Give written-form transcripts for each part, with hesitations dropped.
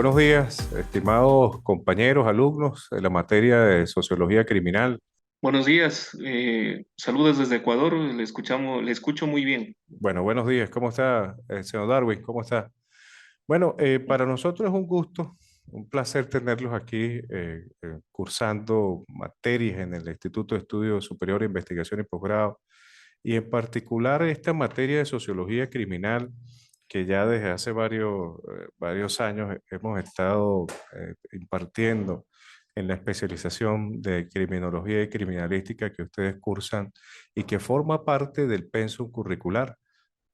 Buenos días, estimados compañeros, alumnos de la materia de Sociología Criminal. Buenos días, saludos desde Ecuador, le escucho muy bien. Bueno, buenos días, ¿cómo está, señor Darwin? ¿Cómo está? Bueno, para nosotros es un gusto, un placer tenerlos aquí cursando materias en el Instituto de Estudios Superiores, Investigación y Posgrado, y en particular esta materia de Sociología Criminal, que ya desde hace varios años hemos estado impartiendo en la especialización de Criminología y Criminalística que ustedes cursan y que forma parte del pensum curricular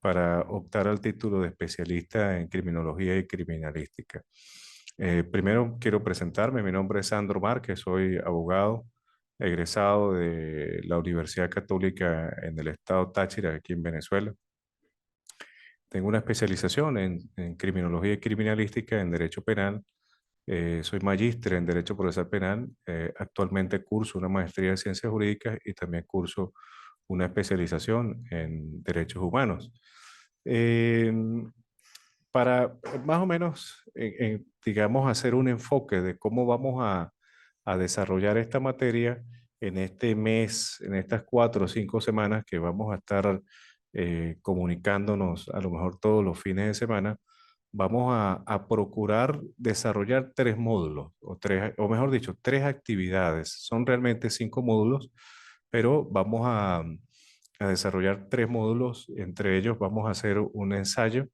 para optar al título de especialista en criminología y criminalística. Primero quiero presentarme, mi nombre es Sandro Márquez, soy abogado egresado de la Universidad Católica en el estado Táchira, aquí en Venezuela. Tengo una especialización en criminología y criminalística en derecho penal. Soy magíster en derecho procesal penal. Actualmente curso una maestría en ciencias jurídicas y también curso una especialización en derechos humanos. Eh, para más o menos, digamos, hacer un enfoque de cómo vamos a desarrollar esta materia en este mes, en estas 4 o 5 semanas que vamos a estar comunicándonos a lo mejor todos los fines de semana, vamos a procurar desarrollar 3 módulos, o mejor dicho, 3 actividades. Son realmente 5 módulos, pero vamos a desarrollar 3 módulos. Entre ellos vamos a hacer un ensayo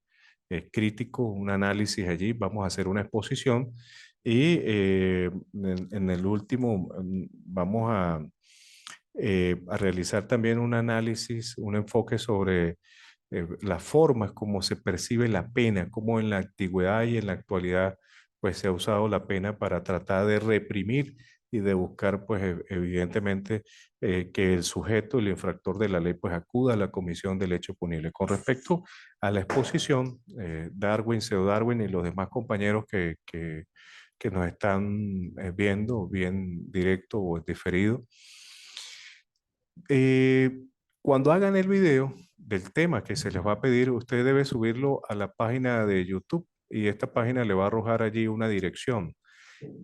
crítico, un análisis allí, vamos a hacer una exposición y en el último vamos a realizar también un análisis, un enfoque sobre las formas como se percibe la pena, cómo en la antigüedad y en la actualidad pues se ha usado la pena para tratar de reprimir y de buscar pues evidentemente que el sujeto, el infractor de la ley pues acuda a la comisión del hecho punible. Con respecto a la exposición, Darwin, Seo Darwin y los demás compañeros que nos están viendo bien directo o en diferido, eh, cuando hagan el video del tema que se les va a pedir, usted debe subirlo a la página de YouTube y esta página le va a arrojar allí una dirección.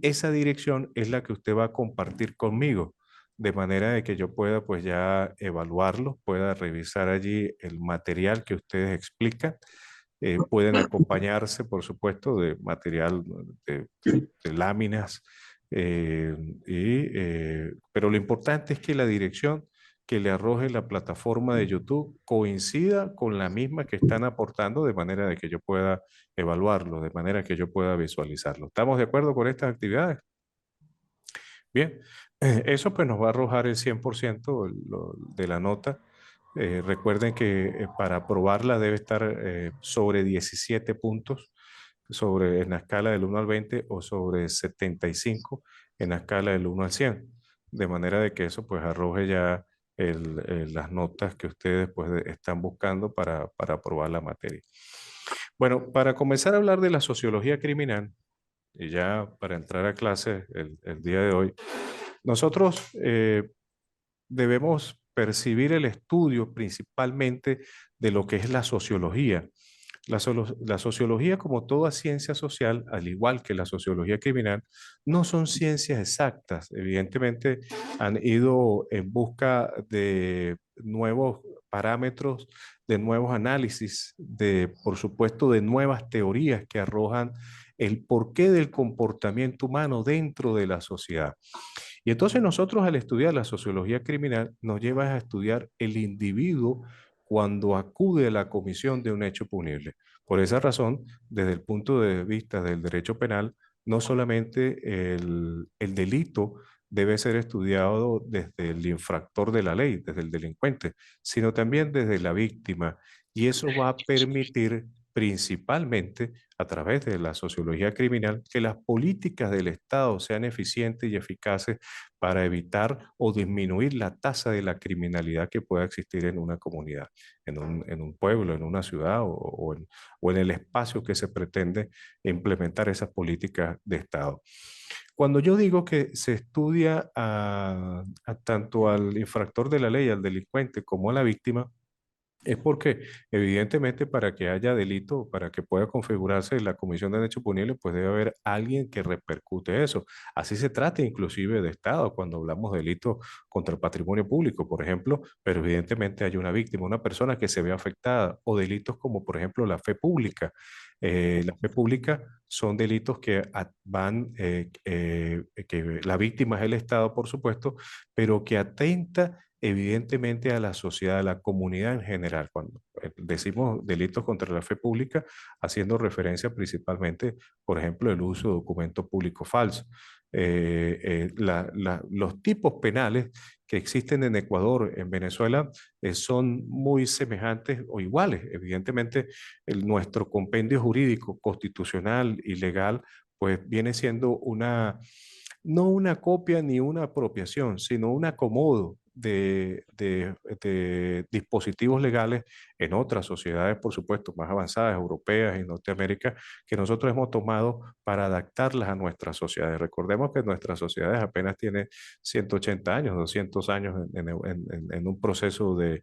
Esa dirección es la que usted va a compartir conmigo, de manera de que yo pueda pues ya evaluarlo, pueda revisar allí el material que ustedes explican. Pueden acompañarse, por supuesto, de material de láminas, eh, pero lo importante es que la dirección que le arroje la plataforma de YouTube coincida con la misma que están aportando, de manera de que yo pueda evaluarlo, de manera que yo pueda visualizarlo. ¿Estamos de acuerdo con estas actividades? Bien, eso pues nos va a arrojar el 100% de la nota. Recuerden que para aprobarla debe estar sobre 17 puntos en la escala del 1 al 20 o sobre 75 en la escala del 1 al 100, de manera de que eso pues arroje ya las notas que ustedes pues están buscando para aprobar la materia. Bueno, para comenzar a hablar de la sociología criminal, y ya para entrar a clase el día de hoy, nosotros debemos percibir el estudio principalmente de lo que es la sociología. La sociología, como toda ciencia social, al igual que la sociología criminal, no son ciencias exactas. Evidentemente, han ido en busca de nuevos parámetros, de nuevos análisis, por supuesto, de nuevas teorías que arrojan el porqué del comportamiento humano dentro de la sociedad. Y entonces nosotros al estudiar la sociología criminal nos lleva a estudiar el individuo cuando acude a la comisión de un hecho punible. Por esa razón, desde el punto de vista del derecho penal, no solamente el delito debe ser estudiado desde el infractor de la ley, desde el delincuente, sino también desde la víctima. Y eso va a permitir principalmente a través de la sociología criminal que las políticas del Estado sean eficientes y eficaces para evitar o disminuir la tasa de la criminalidad que pueda existir en una comunidad, en un pueblo, en una ciudad o en el espacio que se pretende implementar esas políticas de Estado. Cuando yo digo que se estudia tanto al infractor de la ley, al delincuente, como a la víctima, Es porque, evidentemente, para que haya delito, para que pueda configurarse la comisión de un hecho punible, pues debe haber alguien que repercute eso. Así se trata inclusive de Estado cuando hablamos de delitos contra el patrimonio público, por ejemplo, pero evidentemente hay una víctima, una persona que se ve afectada, o delitos como, por ejemplo, la fe pública. La fe pública son delitos que que la víctima es el Estado, por supuesto, pero que atenta evidentemente a la sociedad, a la comunidad en general. Cuando decimos delitos contra la fe pública, haciendo referencia principalmente, por ejemplo, el uso de documento público falso. Los tipos penales que existen en Ecuador, en Venezuela, son muy semejantes o iguales. Evidentemente, nuestro compendio jurídico, constitucional y legal, pues viene siendo no una copia ni una apropiación, sino un acomodo de dispositivos legales en otras sociedades, por supuesto, más avanzadas, europeas y Norteamérica, que nosotros hemos tomado para adaptarlas a nuestras sociedades. Recordemos que nuestras sociedades apenas tienen 180 años, 200 años en un proceso de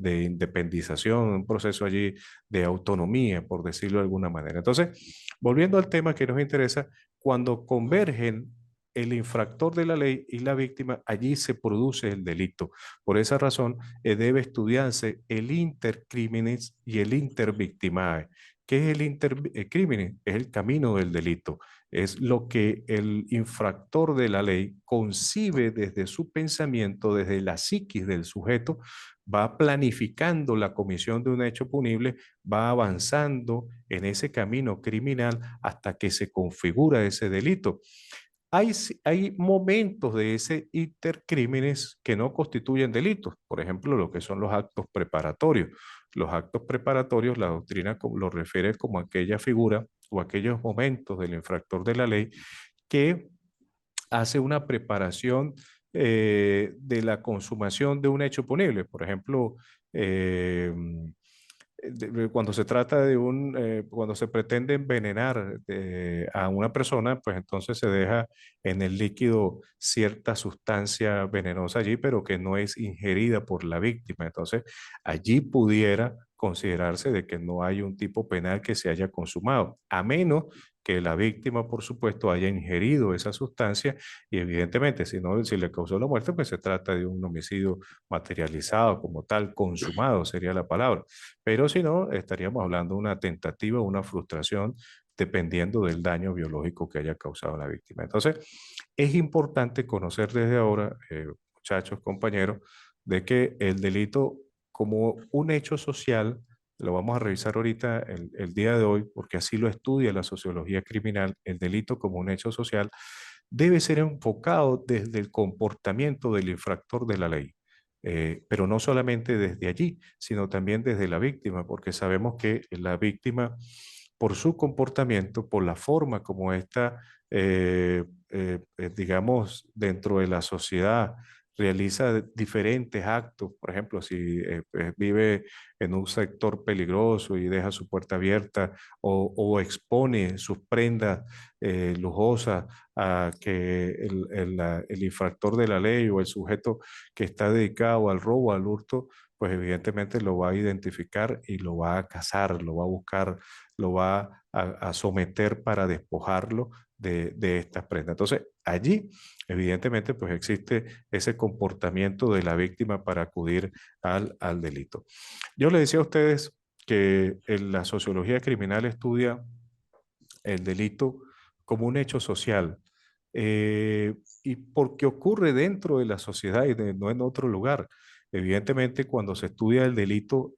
independización, un proceso allí de autonomía, por decirlo de alguna manera. Entonces, volviendo al tema que nos interesa, cuando convergen el infractor de la ley y la víctima, allí se produce el delito. Por esa razón, debe estudiarse el intercriminis y el intervictimae. ¿Qué es el intercriminis? Es el camino del delito. Es lo que el infractor de la ley concibe desde su pensamiento, desde la psiquis del sujeto, va planificando la comisión de un hecho punible, va avanzando en ese camino criminal hasta que se configura ese delito. Hay momentos de ese intercrímenes que no constituyen delitos, por ejemplo, lo que son los actos preparatorios. Los actos preparatorios, la doctrina lo refiere como aquella figura o aquellos momentos del infractor de la ley que hace una preparación de la consumación de un hecho punible. Por ejemplo, eh, cuando se trata cuando se pretende envenenar a una persona, pues entonces se deja en el líquido cierta sustancia venenosa allí, pero que no es ingerida por la víctima. Entonces, allí pudiera considerarse de que no hay un tipo penal que se haya consumado, a menos que la víctima, por supuesto, haya ingerido esa sustancia y evidentemente, si no, si le causó la muerte, pues se trata de un homicidio materializado como tal, consumado sería la palabra. Pero si no, estaríamos hablando de una tentativa, una frustración, dependiendo del daño biológico que haya causado la víctima. Entonces, es importante conocer desde ahora, muchachos, compañeros, de que el delito como un hecho social, lo vamos a revisar ahorita el día de hoy, porque así lo estudia la sociología criminal, el delito como un hecho social, debe ser enfocado desde el comportamiento del infractor de la ley. Pero no solamente desde allí, sino también desde la víctima, porque sabemos que la víctima, por su comportamiento, por la forma como está, digamos, dentro de la sociedad, realiza diferentes actos, por ejemplo, si vive en un sector peligroso y deja su puerta abierta o expone sus prendas lujosas a que el infractor de la ley o el sujeto que está dedicado al robo, al hurto, pues evidentemente lo va a identificar y lo va a cazar, lo va a buscar, lo va a someter para despojarlo de estas prendas. Entonces, allí, evidentemente, pues existe ese comportamiento de la víctima para acudir al delito. Yo le decía a ustedes que en la sociología criminal estudia el delito como un hecho social eh, y porque ocurre dentro de la sociedad y no en otro lugar. Evidentemente, cuando se estudia el delito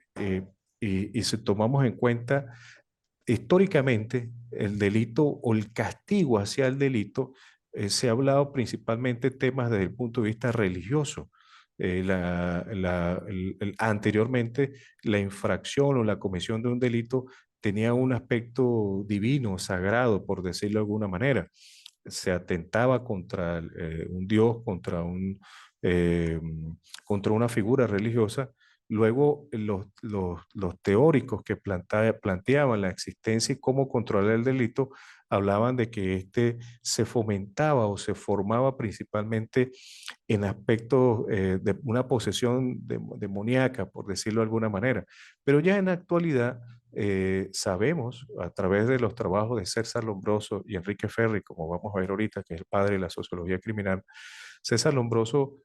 y si tomamos en cuenta históricamente el delito o el castigo hacia el delito, se ha hablado principalmente temas desde el punto de vista religioso. Anteriormente, la infracción o la comisión de un delito tenía un aspecto divino, sagrado, por decirlo de alguna manera. Se atentaba contra un dios, eh, contra una figura religiosa, Luego, los teóricos que planteaban la existencia y cómo controlar el delito hablaban de que este se fomentaba o se formaba principalmente en aspectos de una posesión demoníaca, por decirlo de alguna manera. Pero ya en la actualidad sabemos, a través de los trabajos de César Lombroso y Enrique Ferri, como vamos a ver ahorita, que es el padre de la sociología criminal, César Lombroso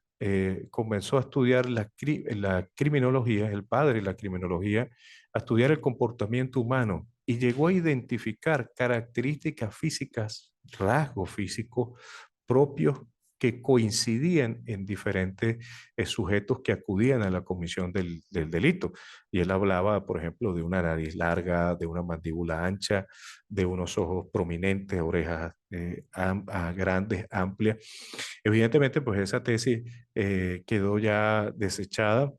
comenzó a estudiar la criminología, el padre de la criminología, a estudiar el comportamiento humano y llegó a identificar características físicas, rasgos físicos propios que coincidían en diferentes sujetos que acudían a la comisión del delito. Y él hablaba, por ejemplo, de una nariz larga, de una mandíbula ancha, de unos ojos prominentes, orejas grandes, amplias. Evidentemente, pues esa tesis quedó ya desechada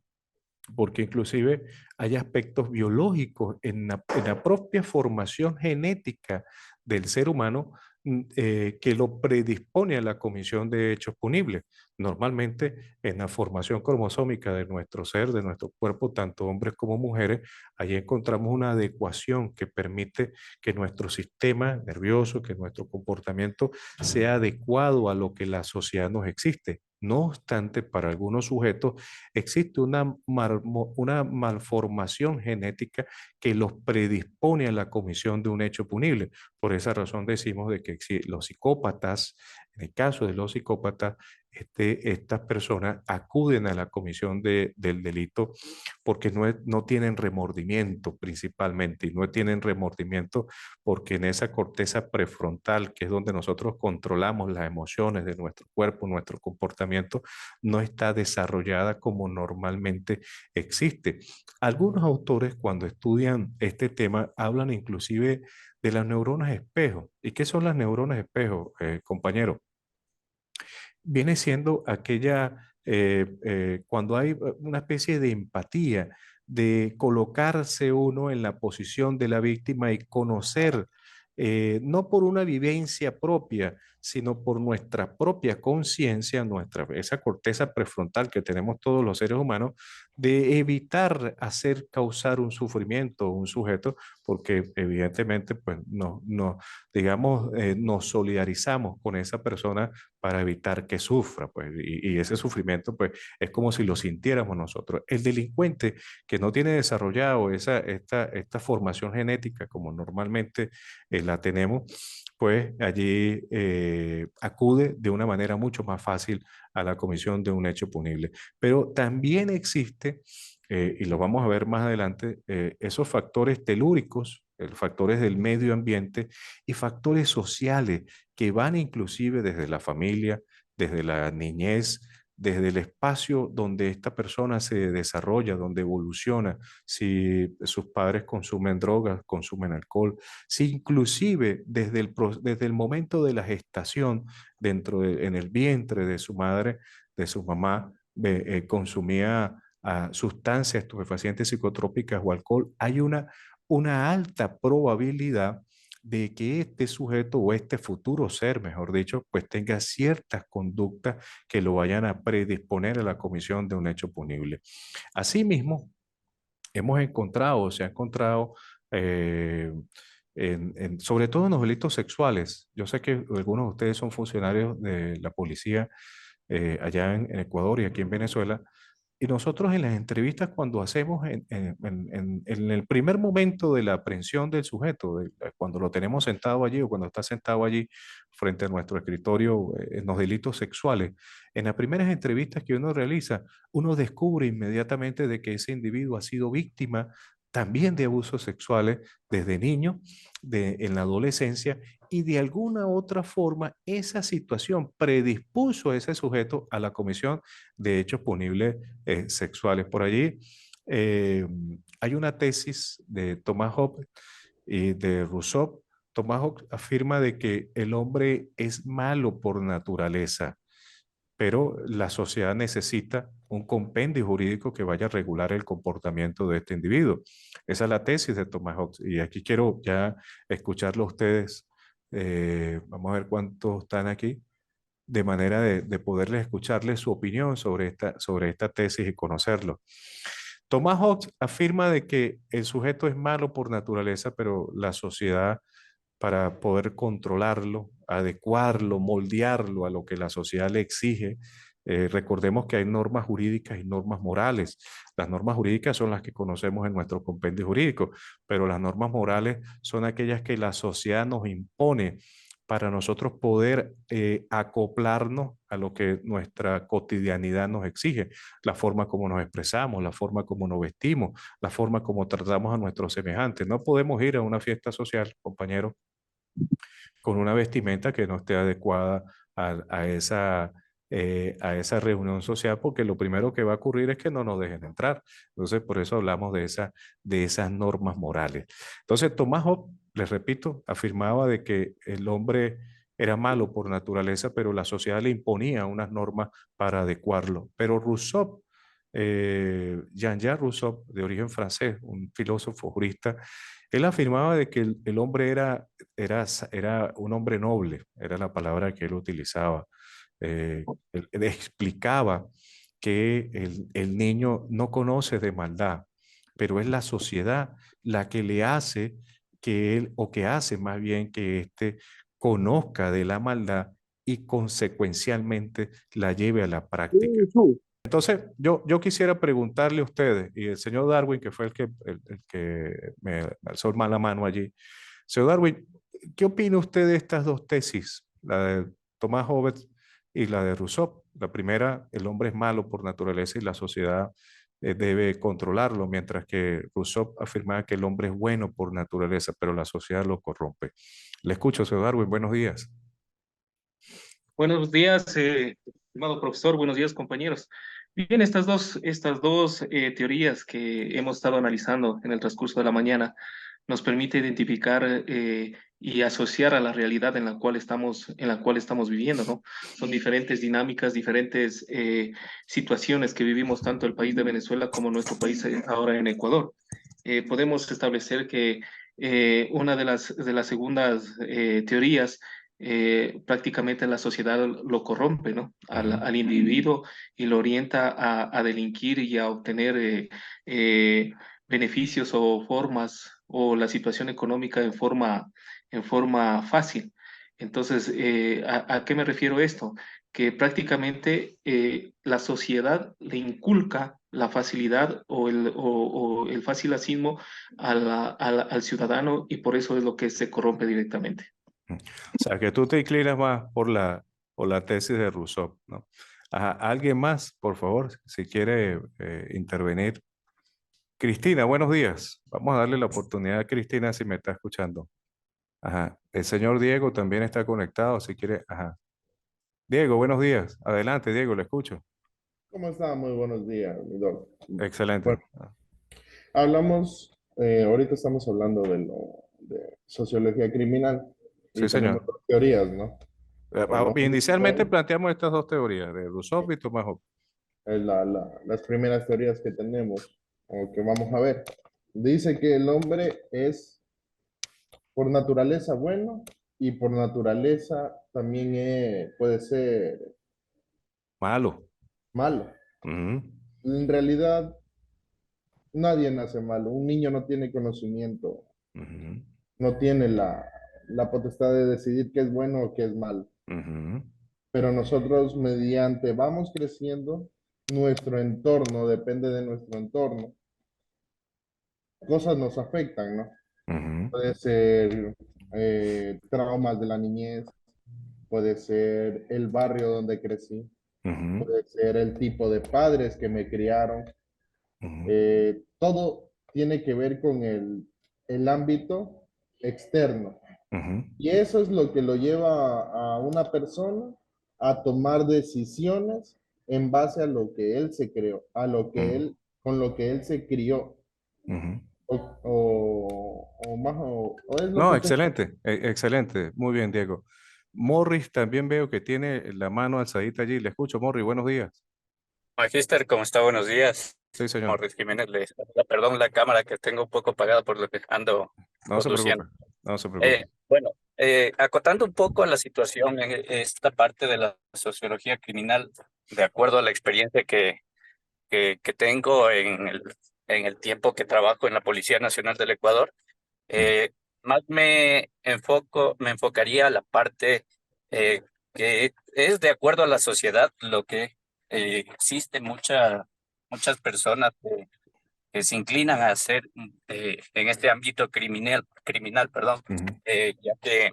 porque inclusive hay aspectos biológicos en la propia formación genética del ser humano que lo predispone a la comisión de hechos punibles. Normalmente en la formación cromosómica de nuestro ser, de nuestro cuerpo, tanto hombres como mujeres, ahí encontramos una adecuación que permite que nuestro sistema nervioso, que nuestro comportamiento sea adecuado a lo que la sociedad nos existe. No obstante, para algunos sujetos existe una malformación genética que los predispone a la comisión de un hecho punible. Por esa razón decimos de que los psicópatas, en el caso de los psicópatas, estas personas acuden a la comisión del delito porque no tienen remordimiento principalmente, y no tienen remordimiento porque en esa corteza prefrontal, que es donde nosotros controlamos las emociones de nuestro cuerpo, nuestro comportamiento, no está desarrollada como normalmente existe. Algunos autores cuando estudian este tema hablan inclusive de las neuronas espejo. ¿Y qué son las neuronas espejo, compañero? Viene siendo aquella, cuando hay una especie de empatía, de colocarse uno en la posición de la víctima y conocer, no por una vivencia propia, sino por nuestra propia conciencia, esa corteza prefrontal que tenemos todos los seres humanos, de evitar hacer causar un sufrimiento a un sujeto, porque evidentemente, pues, digamos, nos solidarizamos con esa persona para evitar que sufra, pues, y ese sufrimiento, pues, es como si lo sintiéramos nosotros. El delincuente que no tiene desarrollado esta formación genética como normalmente la tenemos, pues allí acude de una manera mucho más fácil a la comisión de un hecho punible. Pero también existe, y lo vamos a ver más adelante, esos factores telúricos, factores del medio ambiente y factores sociales que van inclusive desde la familia, desde la niñez, desde el espacio donde esta persona se desarrolla, donde evoluciona, si sus padres consumen drogas, consumen alcohol, si inclusive desde el momento de la gestación, en el vientre de su madre, de su mamá, consumía sustancias estupefacientes psicotrópicas o alcohol, hay una alta probabilidad de que este sujeto o este futuro ser, mejor dicho, pues tenga ciertas conductas que lo vayan a predisponer a la comisión de un hecho punible. Asimismo, hemos encontrado, se ha encontrado, eh, sobre todo en los delitos sexuales. Yo sé que algunos de ustedes son funcionarios de la policía allá en Ecuador y aquí en Venezuela, y nosotros en las entrevistas, cuando hacemos en el primer momento de la aprehensión del sujeto, cuando lo tenemos sentado allí o cuando está sentado allí frente a nuestro escritorio en los delitos sexuales, en las primeras entrevistas que uno realiza, uno descubre inmediatamente de que ese individuo ha sido víctima también de abusos sexuales desde niño, en la adolescencia, y de alguna otra forma esa situación predispuso a ese sujeto a la comisión de hechos punibles sexuales. Por allí eh, hay una tesis de Thomas Hobbes y de Rousseau. Thomas Hobbes afirma de que el hombre es malo por naturaleza, pero la sociedad necesita un compendio jurídico que vaya a regular el comportamiento de este individuo. Esa es la tesis de Thomas Hobbes. Y aquí quiero ya escucharlo a ustedes. Vamos a ver cuántos están aquí de manera de poderles escucharles su opinión sobre esta tesis y conocerlo. Thomas Hobbes afirma de que el sujeto es malo por naturaleza, pero la sociedad, para poder controlarlo, adecuarlo, moldearlo a lo que la sociedad le exige. Recordemos que hay normas jurídicas y normas morales. Las normas jurídicas son las que conocemos en nuestro compendio jurídico, pero las normas morales son aquellas que la sociedad nos impone para nosotros poder acoplarnos a lo que nuestra cotidianidad nos exige, la forma como nos expresamos, la forma como nos vestimos, la forma como tratamos a nuestros semejantes. No podemos ir a una fiesta social, compañeros, con una vestimenta que no esté adecuada a esa reunión social, porque lo primero que va a ocurrir es que no nos dejen entrar. Entonces, por eso hablamos de esas normas morales. Entonces, Tomás Hobbes, les repito, afirmaba de que el hombre era malo por naturaleza, pero la sociedad le imponía unas normas para adecuarlo. Pero Rousseau, Jean-Jacques Rousseau, de origen francés, un filósofo jurista, él afirmaba de que el hombre era un hombre noble, era la palabra que él utilizaba. Él explicaba que el niño no conoce de maldad, pero es la sociedad la que le hace que él, o que hace más bien que éste conozca de la maldad y consecuencialmente la lleve a la práctica. Entonces, yo quisiera preguntarle a ustedes, y el señor Darwin, que fue el que me alzó mal la mano allí, señor Darwin, ¿qué opina usted de estas dos tesis, la de Thomas Hobbes y la de Rousseau? La primera, el hombre es malo por naturaleza y la sociedad debe controlarlo, mientras que Rousseau afirmaba que el hombre es bueno por naturaleza, pero la sociedad lo corrompe. Le escucho, señor Darwin, buenos días. Buenos días, estimado profesor, buenos días, compañeros. Bien, estas dos teorías que hemos estado analizando en el transcurso de la mañana nos permite identificar y asociar a la realidad en la cual estamos viviendo, ¿no? Son diferentes dinámicas, diferentes situaciones que vivimos tanto el país de Venezuela como nuestro país ahora en Ecuador. Podemos establecer que una de las segundas teorías prácticamente la sociedad lo corrompe, ¿no? Ujú, Al individuo y lo orienta a delinquir y a obtener eh, beneficios o formas o la situación económica en forma fácil. Entonces, a qué me refiero esto? Que prácticamente la sociedad le inculca la facilidad o el facilacismo al ciudadano y por eso es lo que se corrompe directamente. ujú. O sea, que tú te inclinas más por la tesis de Rousseau, ¿no? Ajá, ¿alguien más, por favor, si quiere intervenir? Cristina, buenos días. Vamos a darle la oportunidad a Cristina si me está escuchando. Ajá. El señor Diego también está conectado, si quiere. Ajá. Diego, buenos días. Adelante, Diego, le escucho. ¿Cómo está? Muy buenos días, mi doc. Excelente. Bueno, ahorita estamos hablando de sociología criminal Sí, y tenemos señor. dos teorías, ¿no? Inicialmente Bueno, planteamos estas dos teorías, de Rousseau y Thomas Hobbes. las primeras teorías que tenemos, o que vamos a ver, dice que el hombre es por naturaleza bueno y por naturaleza también puede ser Malo. malo. Ujú, En realidad, nadie nace malo. Un niño no tiene conocimiento, ujú, no tiene la potestad de decidir qué es bueno o qué es malo. ujú, Pero nosotros mediante vamos creciendo, nuestro entorno, depende de nuestro entorno, cosas nos afectan, ¿no? ujú, Puede ser traumas de la niñez, puede ser el barrio donde crecí, ujú, puede ser el tipo de padres que me criaron. ujú, Todo tiene que ver con el ámbito externo. ujú, Y eso es lo que lo lleva a una persona a tomar decisiones en base a lo que él se creó, a lo que ujú, él, con lo que él se crió, ujú. o más, o es lo No, que te... excelente, excelente. Muy bien, Diego. Morris también veo que tiene la mano alzadita allí. Le escucho, Morris, buenos días. Magister, ¿cómo está? Buenos días. Sí, señor. Morris Jiménez, perdón la cámara que tengo un poco apagada por lo que ando No se preocupe, conduciendo. no se preocupe. Bueno, acotando un poco a la situación en esta parte de la sociología criminal, de acuerdo a la experiencia que tengo en el tiempo que trabajo en la Policía Nacional del Ecuador. Eh, Más me enfocaría a la parte que es de acuerdo a la sociedad, lo que existe muchas personas que se inclinan a hacer en este ámbito criminal, perdón, Ujú. ya que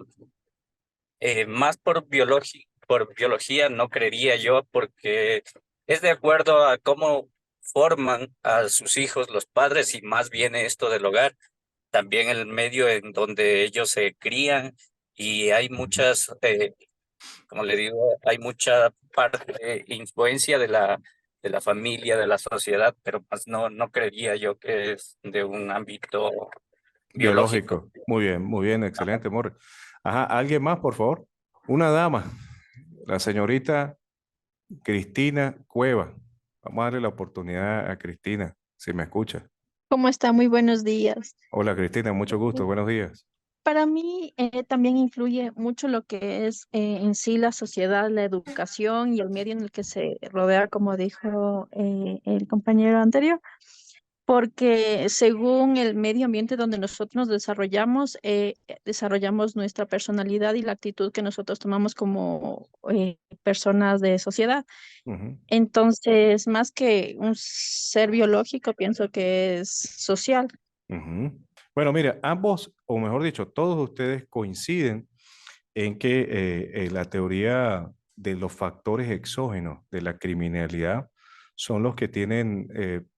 más por biología no creería yo, porque es de acuerdo a cómo forman a sus hijos los padres y más viene esto del hogar, también el medio en donde ellos se crían y hay muchas, como le digo, hay mucha parte, influencia de la familia, de la sociedad, pero pues no creería yo que es de un ámbito biológico. Biológico. Muy bien, excelente, Morris. Ajá, ¿alguien más, por favor? Una dama, la señorita Cristina Cueva. Vamos a darle la oportunidad a Cristina, si me escucha. ¿Cómo está? Muy buenos días. Hola, Cristina, mucho gusto, buenos días. Para mí también influye mucho lo que es en sí la sociedad, la educación y el medio en el que se rodea, como dijo el compañero anterior, porque según el medio ambiente donde nosotros nos desarrollamos, desarrollamos nuestra personalidad y la actitud que nosotros tomamos como personas de sociedad. Ujú, Entonces, más que un ser biológico, pienso que es social. ujú. Bueno, mira, ambos, o mejor dicho, todos ustedes coinciden en que la teoría de los factores exógenos de la criminalidad son los que tienen,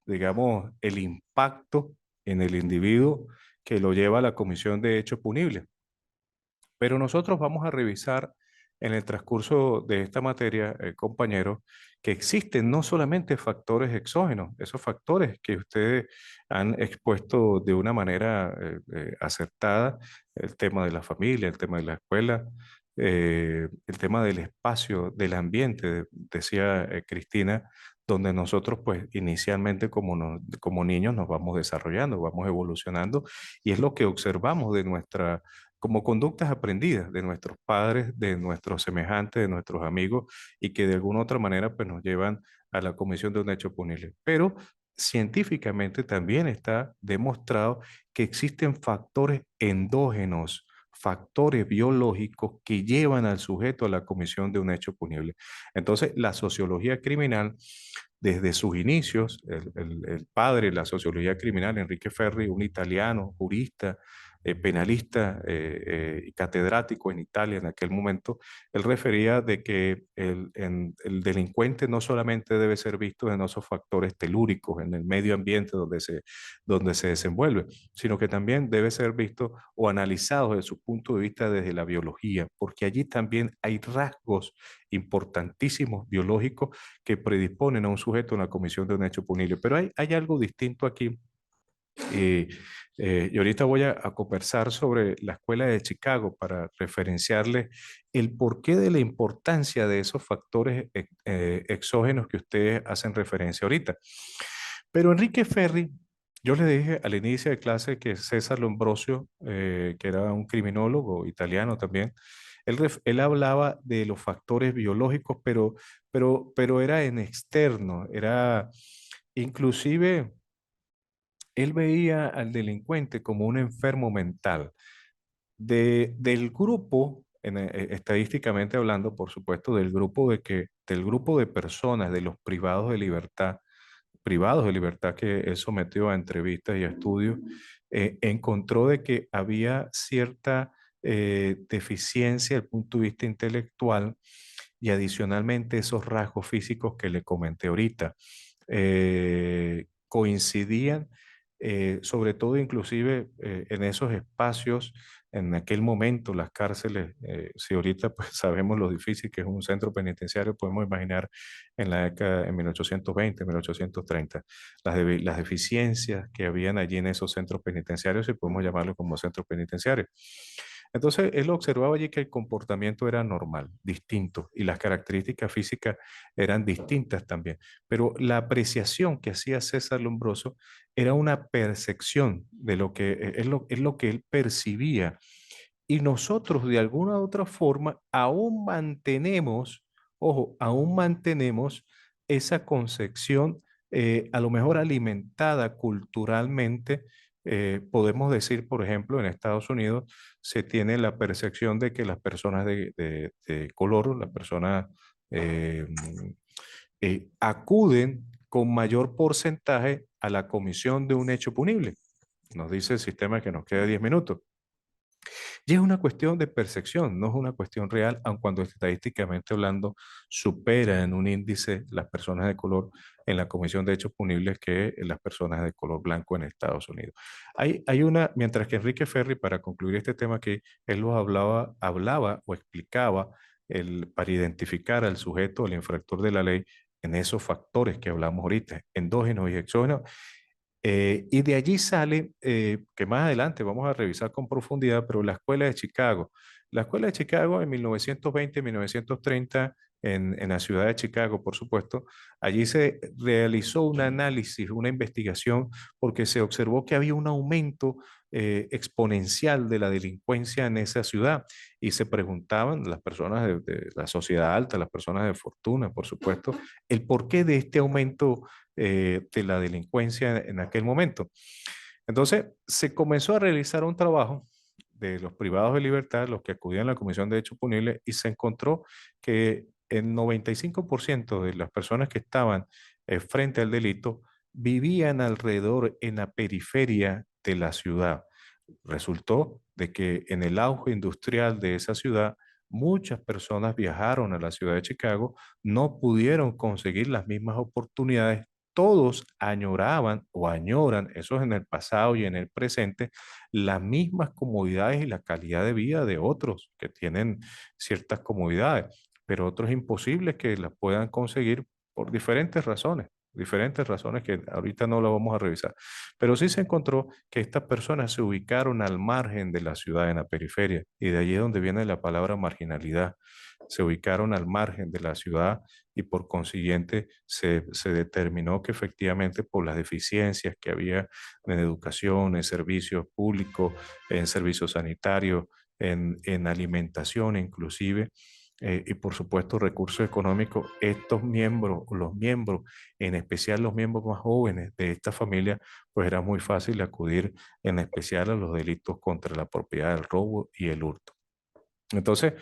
digamos, el impacto en el individuo que lo lleva a la comisión de hecho punible. Pero nosotros vamos a revisar en el transcurso de esta materia, compañeros, que existen no solamente factores exógenos, esos factores que ustedes han expuesto de una manera acertada, el tema de la familia, el tema de la escuela, el tema del espacio, del ambiente, decía Cristina, donde nosotros pues inicialmente como niños nos vamos desarrollando, vamos evolucionando y es lo que observamos de nuestra como conductas aprendidas de nuestros padres, de nuestros semejantes, de nuestros amigos, y que de alguna otra manera pues, nos llevan a la comisión de un hecho punible. Pero científicamente también está demostrado que existen factores endógenos, factores biológicos que llevan al sujeto a la comisión de un hecho punible. Entonces, la sociología criminal, desde sus inicios, el padre de la sociología criminal, Enrique Ferri, un italiano, jurista, penalista y catedrático en Italia en aquel momento, él refería de que el delincuente no solamente debe ser visto en esos factores telúricos, en el medio ambiente donde se desenvuelve, sino que también debe ser visto o analizado desde su punto de vista desde la biología, porque allí también hay rasgos importantísimos biológicos que predisponen a un sujeto a la comisión de un hecho punible. Pero hay algo distinto aquí y, y ahorita voy a conversar sobre la Escuela de Chicago para referenciarle el porqué de la importancia de esos factores exógenos que ustedes hacen referencia ahorita. Pero Enrique Ferri, yo le dije al inicio de clase que César Lombroso, que era un criminólogo italiano también, él hablaba de los factores biológicos, pero era en externo, era inclusive él veía al delincuente como un enfermo mental. Del grupo, estadísticamente hablando, por supuesto, del grupo de personas, de los privados de libertad que él sometió a entrevistas y a estudios, encontró de que había cierta deficiencia desde el punto de vista intelectual y adicionalmente esos rasgos físicos que le comenté ahorita coincidían, sobre todo inclusive en esos espacios, en aquel momento las cárceles, si ahorita pues sabemos lo difícil que es un centro penitenciario, podemos imaginar en la década, en 1820, 1830, las deficiencias que habían allí en esos centros penitenciarios, y podemos llamarlo como centros penitenciarios. Entonces, él observaba allí que el comportamiento era normal, distinto, y las características físicas eran distintas también. Pero la apreciación que hacía César Lombroso era una percepción de lo que es lo que él percibía. Y nosotros de alguna u otra forma aún mantenemos, ojo, aún mantenemos esa concepción a lo mejor alimentada culturalmente. Podemos decir, por ejemplo, en Estados Unidos se tiene la percepción de que las personas de color, las personas eh, acuden con mayor porcentaje a la comisión de un hecho punible. Nos dice el sistema que nos queda 10 minutos. Y es una cuestión de percepción, no es una cuestión real, aun cuando estadísticamente hablando supera en un índice las personas de color en la comisión de hechos punibles que las personas de color blanco en Estados Unidos. Hay una, mientras que Enrique Ferri, para concluir este tema que él lo hablaba o explicaba para identificar al sujeto, al infractor de la ley, en esos factores que hablamos ahorita, endógenos y exógenos, y de allí sale, que más adelante vamos a revisar con profundidad, pero la Escuela de Chicago. La Escuela de Chicago en 1920, 1930, en la ciudad de Chicago, por supuesto, allí se realizó un análisis, una investigación, porque se observó que había un aumento exponencial de la delincuencia en esa ciudad y se preguntaban las personas de la sociedad alta, las personas de fortuna, por supuesto, el porqué de este aumento de la delincuencia en aquel momento. Entonces, se comenzó a realizar un trabajo de los privados de libertad, los que acudían a la Comisión de Hechos Punibles, y se encontró que el 95% de las personas que estaban frente al delito vivían alrededor en la periferia de la ciudad. Resultó de que en el auge industrial de esa ciudad, muchas personas viajaron a la ciudad de Chicago, no pudieron conseguir las mismas oportunidades. Todos añoraban o añoran, eso es en el pasado y en el presente, las mismas comodidades y la calidad de vida de otros que tienen ciertas comodidades, pero otros imposibles que las puedan conseguir por diferentes razones que ahorita no las vamos a revisar. Pero sí se encontró que estas personas se ubicaron al margen de la ciudad, en la periferia, y de allí es donde viene la palabra marginalidad. Se ubicaron al margen de la ciudad y por consiguiente se determinó que efectivamente por las deficiencias que había en educación, en servicios públicos, en servicios sanitarios, en alimentación inclusive, y por supuesto recursos económicos, estos miembros, los miembros, en especial los miembros más jóvenes de esta familia, pues era muy fácil acudir en especial a los delitos contra la propiedad, el robo y el hurto. Entonces,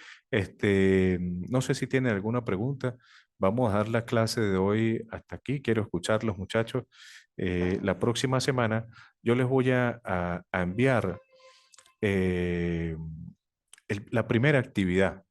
no sé si tienen alguna pregunta. Vamos a dar la clase de hoy hasta aquí. Quiero escuchar los muchachos. La próxima semana yo les voy a enviar eh, la primera actividad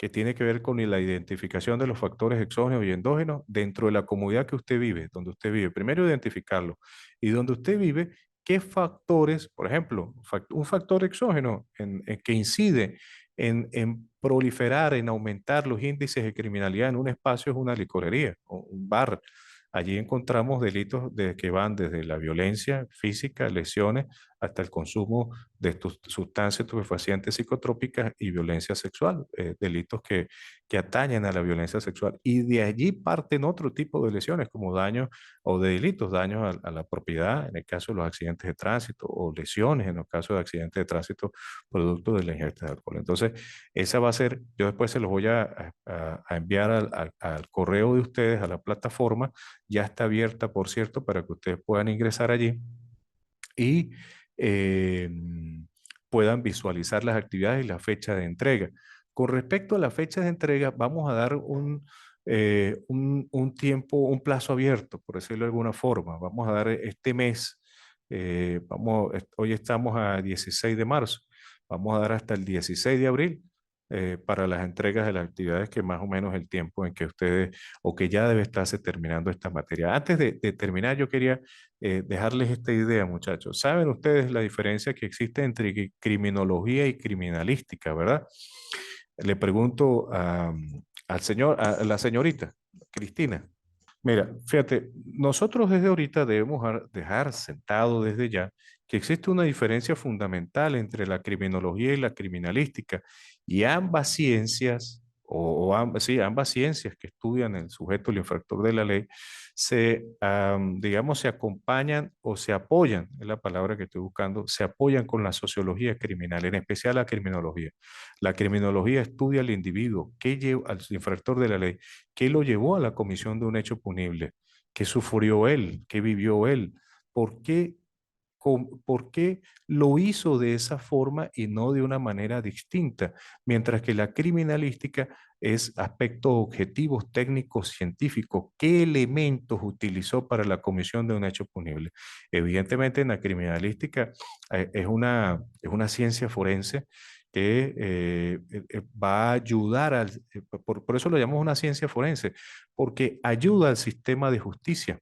que tiene que ver con la identificación de los factores exógenos y endógenos dentro de la comunidad que usted vive, donde usted vive. Primero identificarlo. Y donde usted vive, qué factores, por ejemplo, un factor exógeno en que incide en proliferar, en aumentar los índices de criminalidad en un espacio es una licorería o un bar. Allí encontramos delitos que van desde la violencia física, lesiones, hasta el consumo de sustancias estupefacientes psicotrópicas y violencia sexual, delitos que atañen a la violencia sexual. Y de allí parten otro tipo de lesiones como daños o de delitos, daños a la propiedad, en el caso de los accidentes de tránsito, o lesiones en el caso de accidentes de tránsito producto de la ingesta de alcohol. Entonces, esa va a ser, yo después se los voy a enviar al correo de ustedes, a la plataforma. Ya está abierta, por cierto, para que ustedes puedan ingresar allí y eh, puedan visualizar las actividades y la fecha de entrega. Con respecto a la fecha de entrega, vamos a dar un tiempo, un plazo abierto, por decirlo de alguna forma. Vamos a dar este mes, hoy estamos a 16 de marzo, vamos a dar hasta el 16 de abril para las entregas de las actividades, que más o menos el tiempo en que ustedes, o que ya debe estarse terminando esta materia. Antes de terminar, yo quería dejarles esta idea, muchachos. ¿Saben ustedes la diferencia que existe entre criminología y criminalística, verdad? Le pregunto a la señorita Cristina. Mira, fíjate, nosotros desde ahorita debemos dejar sentado desde ya que existe una diferencia fundamental entre la criminología y la criminalística, y ambas ciencias, sí, ambas ciencias que estudian el sujeto, el infractor de la ley, digamos, se acompañan o se apoyan, es la palabra que estoy buscando, se apoyan con la sociología criminal, en especial la criminología. La criminología estudia al individuo, al infractor de la ley, qué lo llevó a la comisión de un hecho punible. qué sufrió él, qué vivió él, por qué, por qué lo hizo de esa forma y no de una manera distinta, mientras que la criminalística es aspectos objetivos, técnicos, científicos, qué elementos utilizó para la comisión de un hecho punible. Evidentemente en la criminalística es una ciencia forense que va a ayudar por eso lo llamamos una ciencia forense, porque ayuda al sistema de justicia.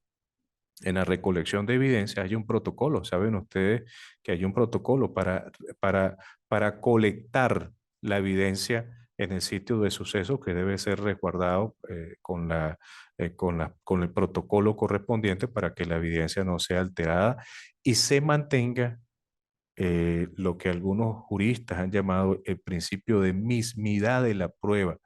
En la recolección de evidencia hay un protocolo, saben ustedes que hay un protocolo para colectar la evidencia en el sitio de suceso que debe ser resguardado con el protocolo correspondiente para que la evidencia no sea alterada y se mantenga lo que algunos juristas han llamado el principio de mismidad de la prueba.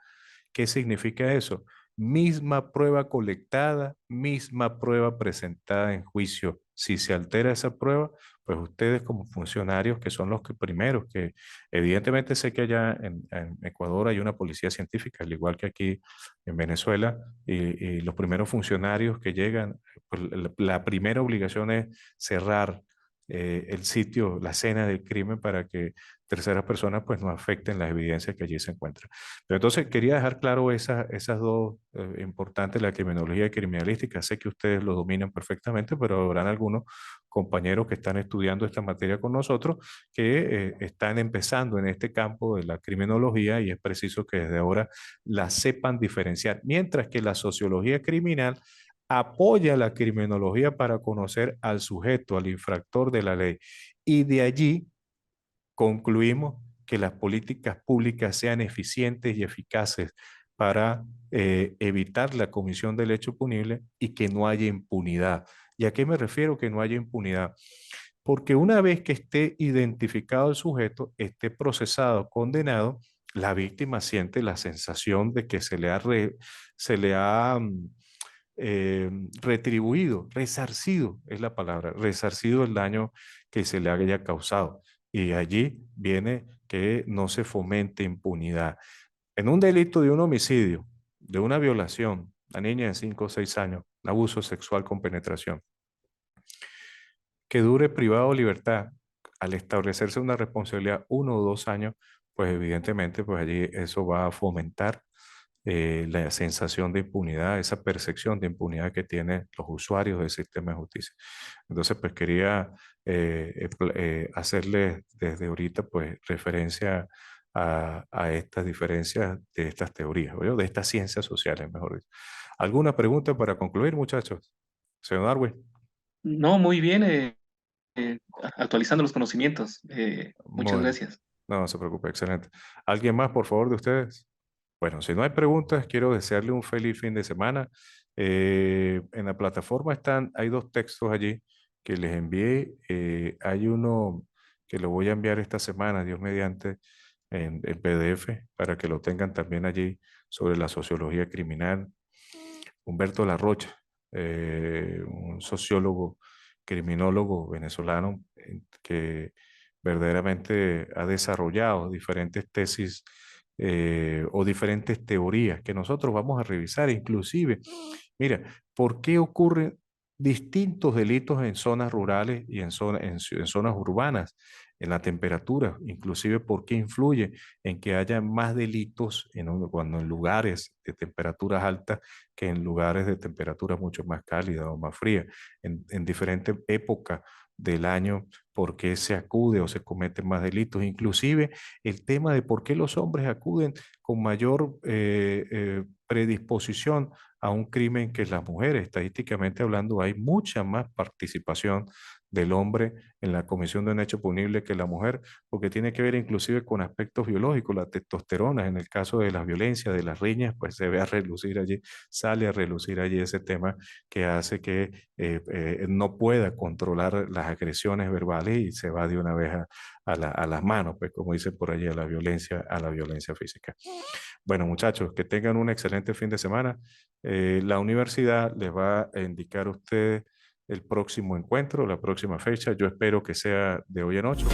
¿Qué significa eso? Misma prueba colectada, misma prueba presentada en juicio. Si se altera esa prueba, pues ustedes como funcionarios, que son los que primeros, que evidentemente sé que allá en Ecuador hay una policía científica, al igual que aquí en Venezuela, y los primeros funcionarios que llegan, pues la primera obligación es cerrar el sitio, la escena del crimen para que terceras personas pues no afecten las evidencias que allí se encuentran. Pero entonces quería dejar claro esas dos importantes, la criminología y criminalística. Sé que ustedes lo dominan perfectamente, pero habrán algunos compañeros que están estudiando esta materia con nosotros que están empezando en este campo de la criminología y es preciso que desde ahora la sepan diferenciar. Mientras que la sociología criminal apoya la criminología para conocer al sujeto, al infractor de la ley. Y de allí concluimos que las políticas públicas sean eficientes y eficaces para evitar la comisión del hecho punible y que no haya impunidad. ¿Y a qué me refiero que no haya impunidad? Porque una vez que esté identificado el sujeto, esté procesado, condenado, la víctima siente la sensación de que se le ha retribuido, resarcido es la palabra, resarcido el daño que se le haya causado. Y allí viene que no se fomente impunidad. En un delito de un homicidio, de una violación, la niña de 5 o 6 años, un abuso sexual con penetración, que dure privado de libertad, al establecerse una responsabilidad 1 o 2 años, pues evidentemente pues allí eso va a fomentar la sensación de impunidad, esa percepción de impunidad que tienen los usuarios del sistema de justicia. Entonces, pues quería hacerles desde ahorita pues referencia a estas diferencias de estas teorías, ¿o de estas ciencias sociales, mejor dicho. ¿Alguna pregunta para concluir, muchachos? Señor Darwin. No, muy bien, actualizando los conocimientos. Muchas Muy, gracias. no se preocupe, excelente. ¿Alguien más, por favor, de ustedes? Bueno, si no hay preguntas, quiero desearle un feliz fin de semana. En la plataforma hay 2 textos allí que les envié. Hay uno que lo voy a enviar esta semana, Dios mediante, en PDF, para que lo tengan también allí sobre la sociología criminal. Humberto Larrocha, un sociólogo, criminólogo venezolano que verdaderamente ha desarrollado diferentes tesis o diferentes teorías que nosotros vamos a revisar. Inclusive, mira, ¿por qué ocurren distintos delitos en zonas rurales y en zonas urbanas? En la temperatura, inclusive por qué influye en que haya más delitos cuando en lugares de temperaturas altas que en lugares de temperaturas mucho más cálidas o más frías, en diferentes épocas del año, por qué se acude o se cometen más delitos, inclusive el tema de por qué los hombres acuden con mayor predisposición a un crimen que las mujeres. Estadísticamente hablando, hay mucha más participación del hombre en la comisión de un hecho punible que la mujer, porque tiene que ver inclusive con aspectos biológicos, la testosterona, en el caso de las violencias, de las riñas, pues se ve a relucir allí, sale a relucir allí ese tema que hace que no pueda controlar las agresiones verbales y se va de una vez a las manos, pues como dice por allí, a la violencia física. Bueno, muchachos, que tengan un excelente fin de semana. La universidad les va a indicar a ustedes el próximo encuentro, la próxima fecha. Yo espero que sea de hoy en 8.